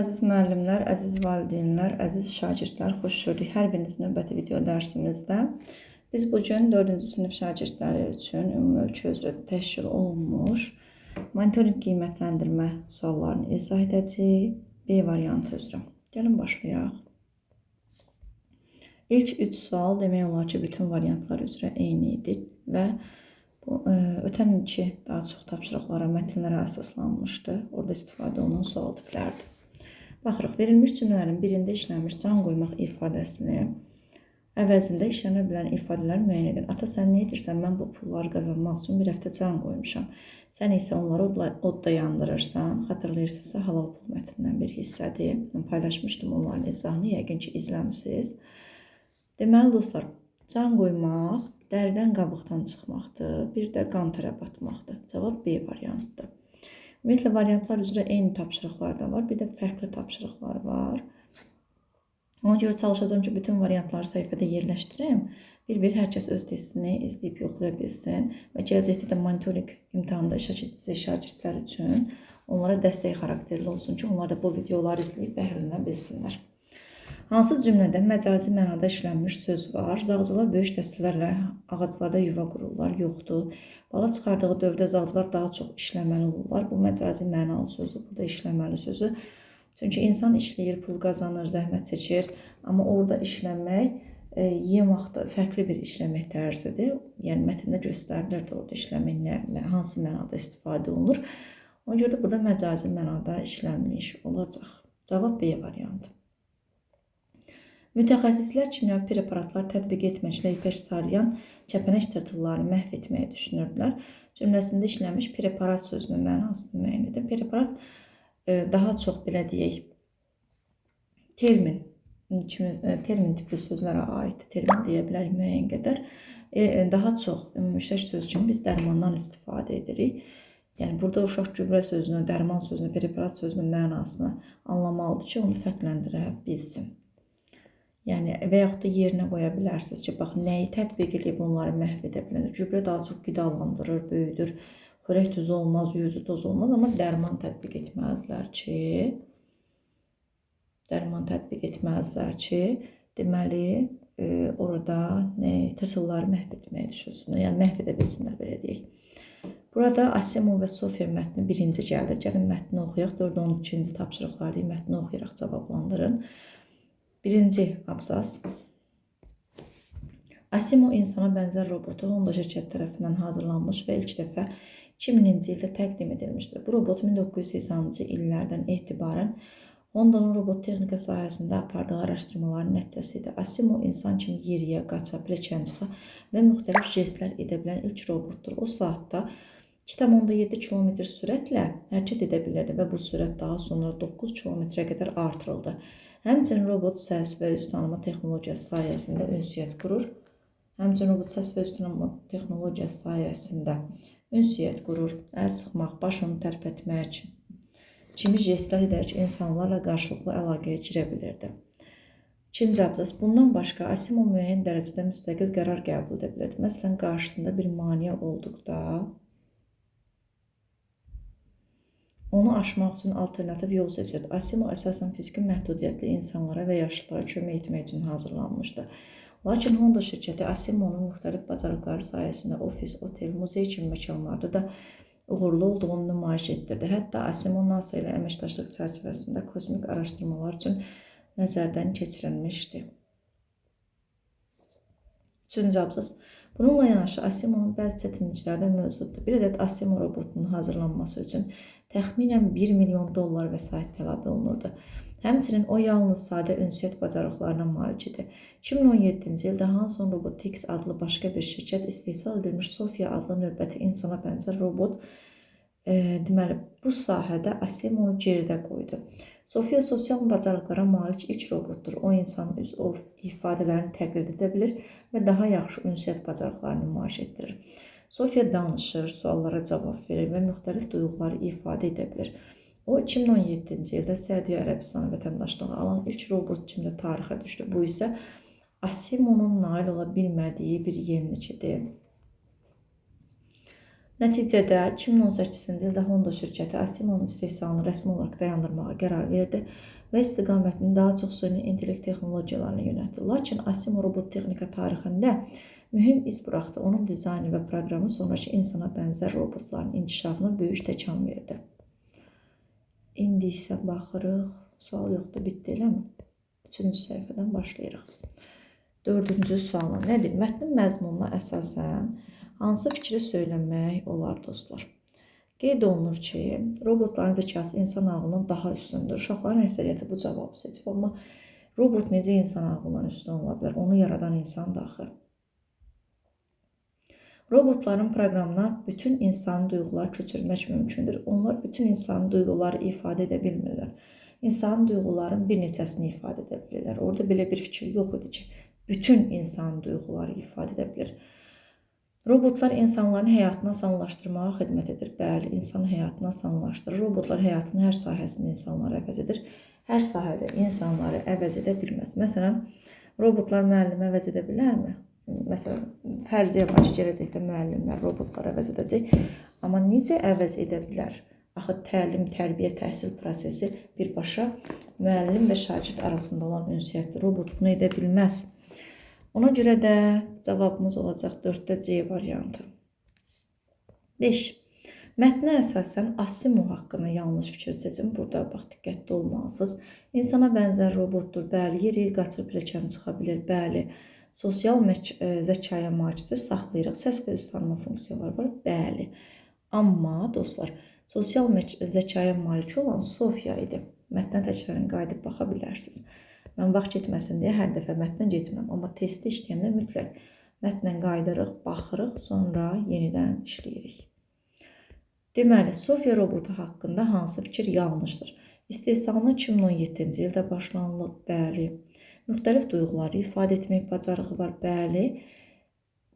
Əziz müəllimlər, əziz valideynlər, əziz şagirdlər, xoş gördük hər biriniz növbəti video dərsimizdə. Biz bugün 4-cü sinif şagirdləri üçün ümumi ölçü üzrə təşkil olunmuş monitorinq qiymətləndirmə suallarını izah edəcəyik. B variantı üzrə. Gəlin başlayaq. İlk 3 sual demək olar ki, bütün variantlar üzrə eyni idi və ötən ilki daha çox tapşırıqlara, mətnlərə əsaslanmışdı. Orada istifadə olunan sual tiplərdir. Baxırıq, verilmiş cümlələrin birində işlənmiş can qoymaq ifadəsini əvəzində işlənə bilən ifadələr müəyyən edin. Ata, sən nə edirsən? Mən bu pulları qazanmaq üçün bir həftə can qoymuşam. Sən isə onları odda yandırırsan. Xatırlayırsınızsa, halal pul mətnindən bir hissədir. Mən paylaşmışdım onların izahını, yəqin ki, izləmişsiniz. Deməli, dostlar, can qoymaq dəridən qabıqdan çıxmaqdır, bir də qan tərə batmaqdır. Cavab B variantıdır. Ümumiyyətlə, variantlar üzrə eyni tapşırıqlar da var, bir də fərqli tapşırıqlar var. Ona görə çalışacağım ki, bütün variantları səhifədə yerləşdirim. Bir-bir hər kəs öz testini izləyib yoxlaya bilsin və gələcəkdə də monitorinq imtahanında iştirak edəcək şagirdlər üçün onlara dəstək xarakterli olsun ki, onlar da bu videoları izləyib bəhrələnə bilsinlər. Hansı cümlədə məcazi mənada işlənmiş söz var? Zağcılar böyük dəstələrlə ağaclarda yuva qururlar, yoxdur. Bala çıxardığı dövrdə zağcılar daha çox işləməli olurlar. Bu məcazi mənalı sözdür, burada işləməli sözü. Çünki insan işləyir, pul qazanır, zəhmət çəkir. Amma orada işləmək yemək fərqli bir işləmək tərzidir. Yəni mətndə göstərilir də orada işləmək hansı mənada istifadə olunur. Ona görə də burada məcazi mənada işlənmiş olacaq. Cavab B variantı. Mütəxəssislər kimyəvi preparatlar tətbiq etməklə ipək sarıyan kəpənək tırtıllarını məhv etməyi düşünürdülər. Cümləsində işlənmiş preparat sözünün mənasını müəyyən edin. Preparat daha çox belə deyək, termin tipli sözlərə aid termin deyə bilərik müəyyən qədər. Daha çox ümumişləş söz kimi biz dərmandan istifadə edirik. Yəni burada uşaq gübrə sözünü, dərman sözünü, preparat sözünün mənasını anlamalıdır ki, onu fərqləndirə bilsin. Yəni və yaxud da yerinə qoya bilərsiniz ki, bax, nəyi tətbiq edib onları məhv edə bilənir. Gübrə daha çox qidalandırır, böyüdür, xörək tuzu olmaz, yüzü toz olmaz, amma dərman tətbiq etməlidirlər ki, deməli, orada tırtılları məhv etməyi düşünsünlər, yəni məhv edə bilsinlər, belə deyək. Burada Asimov və Sofiya mətni birinci gəlir. Gəlin mətni oxuyaq, 4-12-ci tapşırıqlarda mətni oxuyaraq cavablandırın. Birinci abzas. Asimov insana bənzər robotu Honda şirkəti tərəfindən hazırlanmış və ilk dəfə 2000-ci ildə təqdim edilmişdir. Bu robot 1980-ci illərdən etibarən Honda'nın robot texnika sahəsində apardığı araşdırmaların nəticəsidir. Asimov insan kimi yeriyə, qaça, pilləkən çıxa və müxtəlif jestlər edə bilən ilk robotdur. O saatda 2,7 km sürətlə hərəkət edə bilirdi və bu sürət daha sonra 9 km-ə qədər artırıldı. Həmçinin robot səs və üz tanıma texnologiyası sayəsində ünsiyyət qurur. Əl sıxmaq, başını tərpətmək kimi jestlər edərək insanlarla qarşılıqlı əlaqəyə girə bilirdi. İkinci abzas. Bundan başqa Asimov müəyyən dərəcədə müstəqil qərar qəbul edə bilirdi. Məsələn, qarşısında bir maneə olduqda onu aşmaq üçün alternativ yol seçirdi. Asimov əsasən fiziki məhdudiyyətli insanlara və yaşlılara kömək etmək üçün hazırlanmışdı. Lakin Honda şirkəti Asimovun müxtəlif bacarıqları sayəsində ofis, otel, muzey kimi məkanlarda da uğurlu olduğunu nümayiş etdirdi. Hətta Asimov NASA ilə əməkdaşlıq çərçivəsində kosmik araşdırmalar üçün nəzərdən keçirilmişdi. Üçüncü abzas. Bununla yanaşı Asimovun bəzi çətinlikləri də mövcuddur. Bir ədəd Asimov robotunun hazırlanması üçün təxminən 1 milyon dollar vəsait tələb olunurdu. Həmçinin o yalnız sadə ünsiyyət bacarıqlarına malik idi. 2017-ci ildə Hanson Robotics adlı başqa bir şirkət istehsal edilmiş Sofiya adlı növbəti insana bənzər robot deməli, bu sahədə Asimovu geridə qoydu. Sofiya sosial bacarıqlara malik ilk robotdur. O insanın üz ifadələrini təqlid edə bilir və daha yaxşı ünsiyyət bacarıqlarını nümayiş etdirir. Sofiya danışır, suallara cavab verir və müxtəlif duyğuları ifadə edə bilir. O, 2017-ci ildə Səudiyyə Ərəbistanı vətəndaşlığı alan ilk robot kimi tarixə düşdü. Bu isə Asimovun nail ola bilmədiyi bir yenilikdir. Nəticədə 2018-ci ildə Honda şirkəti Asimovun istehsalını rəsmi olaraq dayandırmağa qərar verdi və istiqamətini daha çox süni intellekt texnologiyalarına yönəltdi. Lakin Asimov robot texnika tarixində mühüm iz buraxdı. Onun dizaynı və proqramı sonraki insana bənzər robotların inkişafına böyük təkan verdi. İndi isə baxırıq. Sual yoxdur, bitdi eləmi? 3-cü səhifədən başlayırıq. 4-cü sual nədir? Mətnin məzmununa əsasən hansı fikri söyləmək olar dostlar? Qeyd olunur ki, robotların zəkası insan ağlından daha üstündür. Uşaqların əksəriyyəti bu cavabı seçib, amma robot necə insan ağlından üstün ola bilər? Onu yaradan insan daxil. Robotların proqramına bütün insani duyğular köçürmək mümkündür. Onlar bütün insani duyğuları ifadə edə bilmirlər. İnsani duyğuların bir neçəsini ifadə edə bilirlər. Orada belə bir fikir yox idi ki, bütün insani duyğuları ifadə edə bilir. Robotlar insanların həyatını asanlaşdırmağa xidmət edir. Bəli, insan həyatını asanlaşdırır. Robotlar həyatının hər sahəsində insanları əvəz edir. Hər sahədə insanları əvəz edə bilməz. Məsələn, robotlar müəllimi əvəz edə bilərmi? Məsələn, fərziyyə var ki, gələcəkdə müəllimlər robotlar əvəz edəcək. Amma necə əvəz edə bilər? Axı təlim, tərbiyə, təhsil prosesi birbaşa müəllim və şagird arasında olan ünsiyyətdir. Robot bunu edə bilməz. Ona görə də cavabımız olacaq 4-də C variantı. 5. Mətnə əsasən Asimov haqqında yanlış fikir seçin. Burada bax, diqqətli olmalısınız. İnsana bənzər robotdur. Bəli, yer qaçır, pilləkən çıxa bilir. Bəli. Sosial zəkaya malikdir, saxlayırıq. Səs və üz tanıma funksiyaları var. Bəli. Amma dostlar, sosial zəkaya malik olan Sofiya idi. Mətnə təkrarən qayıdıb baxa bilərsiniz. Mən vaxt getməsin deyə hər dəfə mətnə getmirəm. Amma testi işləyəndə mütləq mətnə qayıdırıq, baxırıq, sonra yenidən işləyirik. Deməli, Sofiya robotu haqqında hansı fikir yanlışdır? İstehsalına 2017-ci ildə başlanılıb, bəli. Müxtəlif duyğuları ifadə etmək bacarığı var, bəli.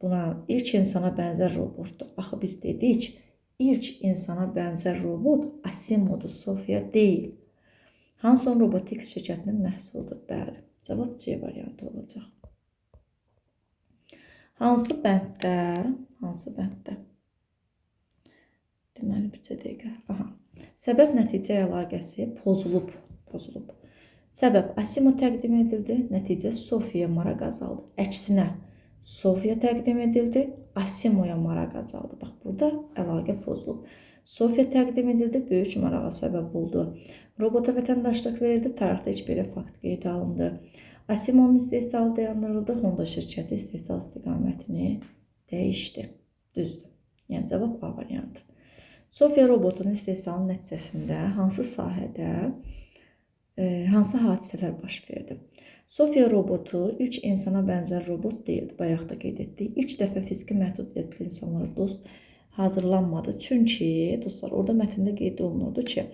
Buna ilk insana bənzər robotdur. Axı biz dedik, ilk insana bənzər robot Asimovdur, Sofiya deyil. Hanson Robotics şirkətinin məhsuludur, bəli. Cavab C variantı olacaq. Hansı bənddə? Deməli, bircə dəqiqə. Aha. Səbəb nəticə əlaqəsi pozulub. Səbəb Asimov təqdim edildi, nəticə Sofiyaya maraq azaldı. Əksinə, Sofiya təqdim edildi, Asimovya maraq azaldı. Bax, burada əlaqə pozulub. Sofiya təqdim edildi, böyük marağa səbəb oldu. Robota vətəndaşlıq verildi, tarixdə heç belə fakt qeydə alındı. Asimovun istehsalı dayandırıldı, Honda şirkəti istehsal istiqamətini dəyişdi. Düzdür. Yəni, cavab A variantı. Sofiya robotunun istehsalının nəticəsində hansı hadisələr baş verdi? Sofiya robotu ilk insana bənzər robot deyildi, bayaq da qeyd etdik. İlk dəfə fiziki məhdudiyyətli insanlara dost hazırlanmadı. Çünki, dostlar, orada mətndə qeyd olunurdu ki,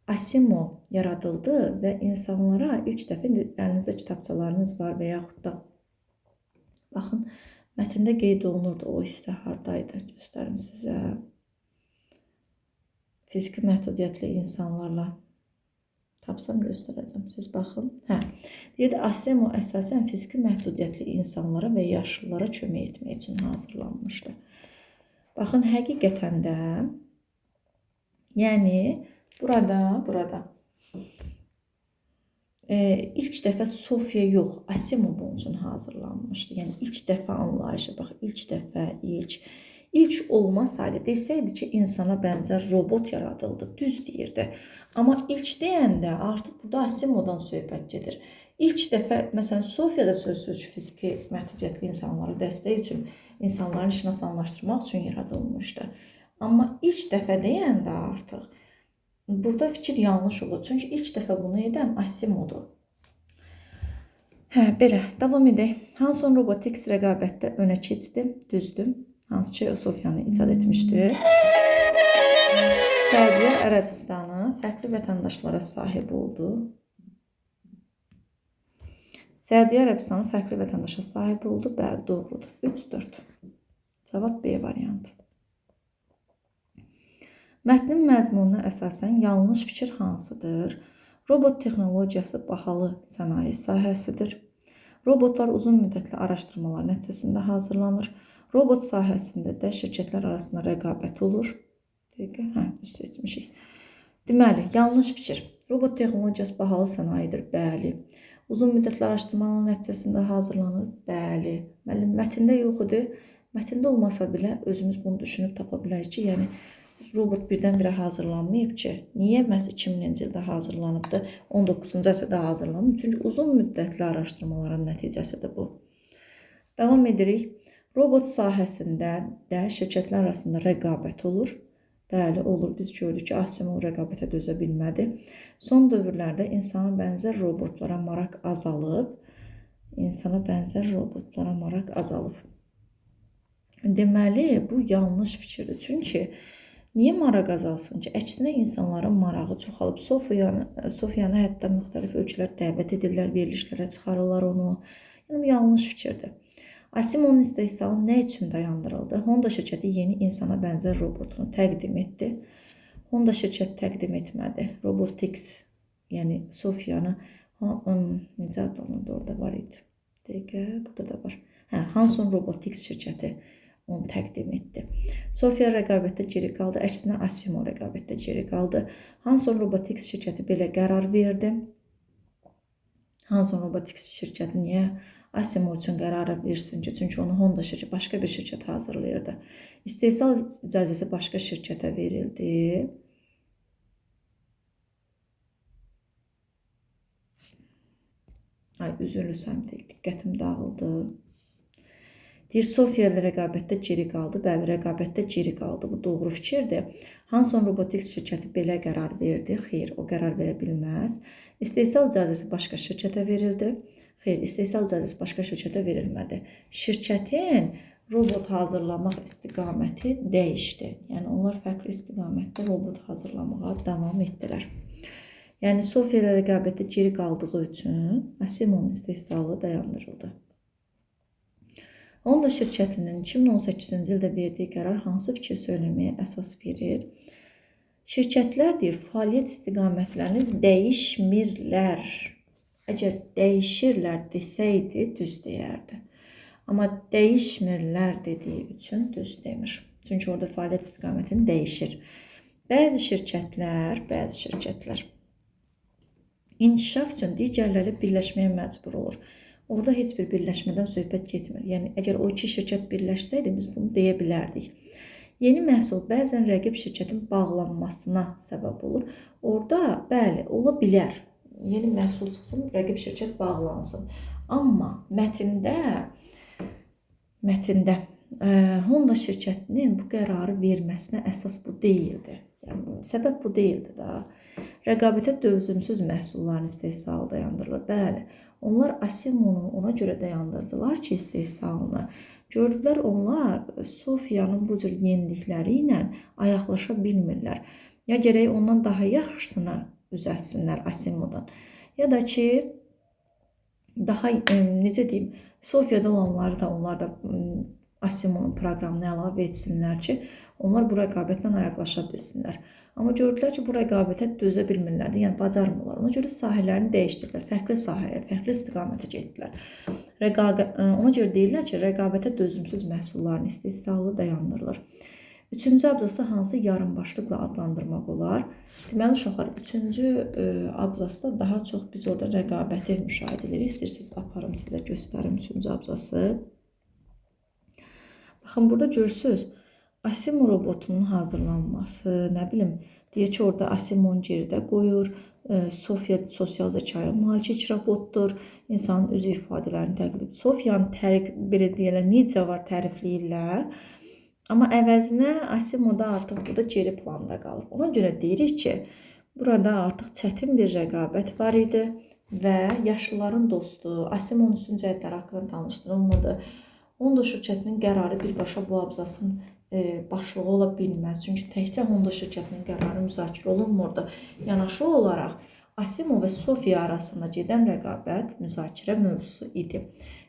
Asimov yaradıldı və insanlara ilk dəfə əlinizdə kitabçalarınız var və yaxud da baxın, mətndə qeyd olunurdu, o hissə haradaydı, göstərim sizə. Fiziki məhdudiyyətli insanlarla tapsam göstərəcəm. Siz baxın. Deyirdi, Asimov əsasən fiziki məhdudiyyətli insanlara və yaşlılara kömək etmək üçün hazırlanmışdı. Baxın, həqiqətən də, yəni, burada ilk dəfə Sofiya yox, Asimov onun üçün hazırlanmışdı. Yəni, ilk dəfə anlayışı, bax, ilk olmasaydı, desəydi ki, insana bənzər robot yaradıldı, düz deyirdi. Amma ilk deyəndə artıq burada Asimovdan söhbət gedir. İlk dəfə, məsələn, Sofiyada söz fiziki məhdudiyyətli insanlara dəstək üçün, insanların işini asanlaşdırmaq üçün yaradılmışdı. Amma ilk dəfə deyəndə artıq burada fikir yanlış olur. Çünki ilk dəfə bunu edən Asimovdur. Belə, davam edək. Hanson Robotics rəqabətdə önə keçdi, düzdür. Hansı ki, Sofiyanı icad etmişdir. Səudiyyə Ərəbistanı fərqli vətəndaşlara sahib oldu. Səudiyyə Ərəbistanı fərqli vətəndaşa sahib oldu. Bəli, doğrudur. 3-4. Cavab B variantı. Mətnin məzmununa əsasən yanlış fikir hansıdır? Robot texnologiyası bahalı sənaye sahəsidir. Robotlar uzun müddətli araşdırmalar nəticəsində hazırlanır. Robot sahəsində də şirkətlər arasında rəqabət olur. Dəqiqə, düz seçmişik. Deməli, yanlış fikir. Robot texnologiyası bahalı sənayedir, bəli. Uzun müddətli araşdırmanın nəticəsində hazırlanır, bəli. Mətndə yox idi. Mətndə olmasa belə özümüz bunu düşünüb tapa bilərik ki, yəni robot birdən-birə hazırlanmayıb ki, niyə məhz 2000-ci ildə hazırlanıbdı, 19-cu əsrdə hazırlanıb? Çünki uzun müddətli araşdırmaların nəticəsidir bu. Davam edirik. Robot sahəsində də şirkətlər arasında rəqabət olur. Bəli, olur. Biz gördük ki, Asimov rəqabətə dözə bilmədi. Son dövrlərdə insana bənzər robotlara maraq azalıb. Deməli, bu yanlış fikirdir. Çünki niyə maraq azalsın ki? Əksinə insanların marağı çoxalıb. Sofiyanı hətta müxtəlif ölkələr dəvət edirlər, verilişlərə çıxarırlar onu. Yəni, bu yanlış fikirdir. Asimovun istehsalı nə üçün dayandırıldı? Honda şirkəti yeni insana bənzər robotunu təqdim etdi. Honda şirkəti təqdim etmədi. Robotix, yəni Sofiyanı, necə adlanırdı, orada var idi. Dəqiqə, burada da var. Hanson Robotics şirkəti onu təqdim etdi. Sofia rəqabətdə geri qaldı, əksinə Asimov rəqabətdə geri qaldı. Hanson Robotics şirkəti belə qərar verdi. Hanson Robotics şirkəti niyə Asimov üçün qərarı versin ki, çünki onu Honda şirkəti başqa bir şirkət hazırlayırdı. İstehsal icazəsi başqa şirkətə verildi. Üzrlüsəm, diqqətim dağıldı. Deyir, Sofia ilə rəqabətdə geri qaldı. Bəli, rəqabətdə geri qaldı. Bu doğru fikirdir. Hanson Robotics şirkəti belə qərar verdi. Xeyr, o qərar verə bilməz. İstehsal icazəsi başqa şirkətə verildi. Xeyr, istehsal icazəsi başqa şirkətə verilmədi. Şirkətin robot hazırlamaq istiqaməti dəyişdi. Yəni, onlar fərqli istiqamətdə robot hazırlamağa davam etdilər. Yəni, Sofia ilə rəqabətdə geri qaldığı üçün Asimovun istehsalı dayandırıldı. Honda şirkətinin 2018-ci ildə verdiyi qərar hansı fikir söyləməyə əsas verir? Şirkətlər deyir, fəaliyyət istiqamətlərini dəyişmirlər. Əgər dəyişirlər desəydi, düz deyərdi. Amma dəyişmirlər dediyi üçün düz demir. Çünki orada fəaliyyət istiqamətini dəyişir. Bəzi şirkətlər inkişaf üçün digərləri birləşməyə məcbur olur. Orada heç bir birləşmədən söhbət getmir. Yəni, əgər o iki şirkət birləşsəydi, biz bunu deyə bilərdik. Yeni məhsul bəzən rəqib şirkətin bağlanmasına səbəb olur. Orada, bəli, ola bilər. Yeni məhsul çıxsın, rəqib şirkət bağlansın. Amma mətndə Honda şirkətinin bu qərarı verməsinə əsas bu deyildi. Yəni, səbəb bu deyildi da. Rəqabətə dözümsüz məhsulların istehsalı dayandırılır. Bəli, onlar Asimov'u ona görə dayandırdılar ki, istehsalını. Gördülər, onlar Sofiyanın bu cür yenilikləri ilə ayaqlaşa bilmirlər. Ya gərək ondan daha yaxşısını düzəltsinlər Asimov'dan. Ya da ki, daha, necə deyim, Sofiyada olanları da onlar da Asimov'un proqramını əlavə etsinlər ki, onlar bu rəqabətlə ayaqlaşa bilsinlər. Amma gördülər ki, bu rəqabətə dözə bilmirlər, yəni bacarmırlar. Ona görə sahələrini dəyişdirdilər, fərqli sahəyə, fərqli istiqamətə getdilər. Ona görə deyirlər ki, rəqabətə dözümsüz məhsulların istehsalı dayandırılır. Üçüncü abzası hansı yarımbaşlıqla adlandırmaq olar? Deməli, uşaqlar, üçüncü abzasda daha çox biz orada rəqabəti müşahidə edirik. İstəyirsiniz, aparım sizə göstərim üçüncü abzası. Baxın, burada görürsünüz. Asimov robotunun hazırlanması, nə bilim, deyir ki, orada Asimovun geridə qoyur, Sofia sosial zəkaya malik robotdur, insanın üzü ifadələrini təqdim edir. Sofiyanın belə deyirlər, necə var tərifləyirlər, amma əvəzinə Asimovda artıq burada geri planda qalır. Ona görə deyirik ki, burada artıq çətin bir rəqabət var idi və yaşlıların dostu, Asimovun üstün cəhətləri haqqında danışdırılmadı. Honda şirkətinin qərarı birbaşa bu abzasın başlığı ola bilməz. Çünki təkcə Honda şirkətinin qərarı müzakirə olunmurdu. Yanaşı olaraq Asimov və Sofia arasında gedən rəqabət müzakirə mövzusu idi.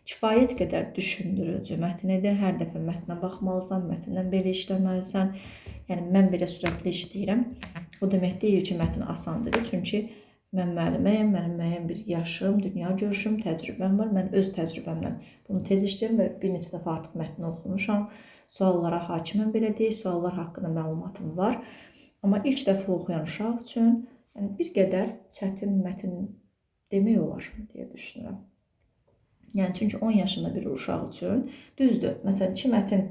Kifayət qədər düşündürücü mətn idi. Hər dəfə mətnə baxmalısan, mətndən belə işləməlisən. Yəni, mən belə sürətli işləyirəm. O demək deyil ki, mətn asandır. Çünki Mən müəlliməyəm, mənim müəyyən bir yaşım, dünya görüşüm, təcrübəm var. Mən öz təcrübəmlə bunu tez işləyirəm və bir neçə dəfə artıq mətni oxumuşam. Suallara hakiməm, belə deyək, suallar haqqında məlumatım var. Amma ilk dəfə oxuyan uşaq üçün yəni bir qədər çətin mətn demək olar deyə düşünürəm. Yəni çünki 10 yaşında bir uşaq üçün düzdür. Məsələn, 2 mətn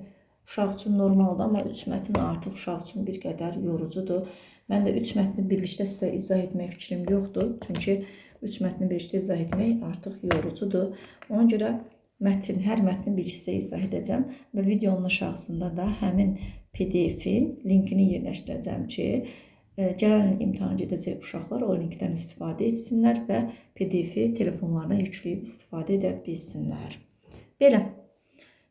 uşaq üçün normaldır, amma 3 mətn artıq uşaq üçün bir qədər yorucudur. Mən də 3 mətni birlikdə sizə izah etmək fikrim yoxdur. Çünki 3 mətni birlikdə izah etmək artıq yorucudur. Ona görə hər mətni bir hissə izah edəcəm və videonun aşağısında da həmin PDF-in linkini yerləşdirəcəm ki, gələn il imtahan gedəcək uşaqlar o linkdən istifadə etsinlər və PDF-i telefonlarına yükləyib istifadə edə bilsinlər. Belə,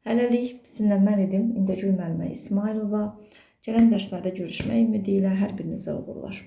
hələlik sizinlə mən idim İncəgül müəllimə İsmailova. Gələn dərslərdə görüşmək ümidi ilə hər birinizə uğurlar.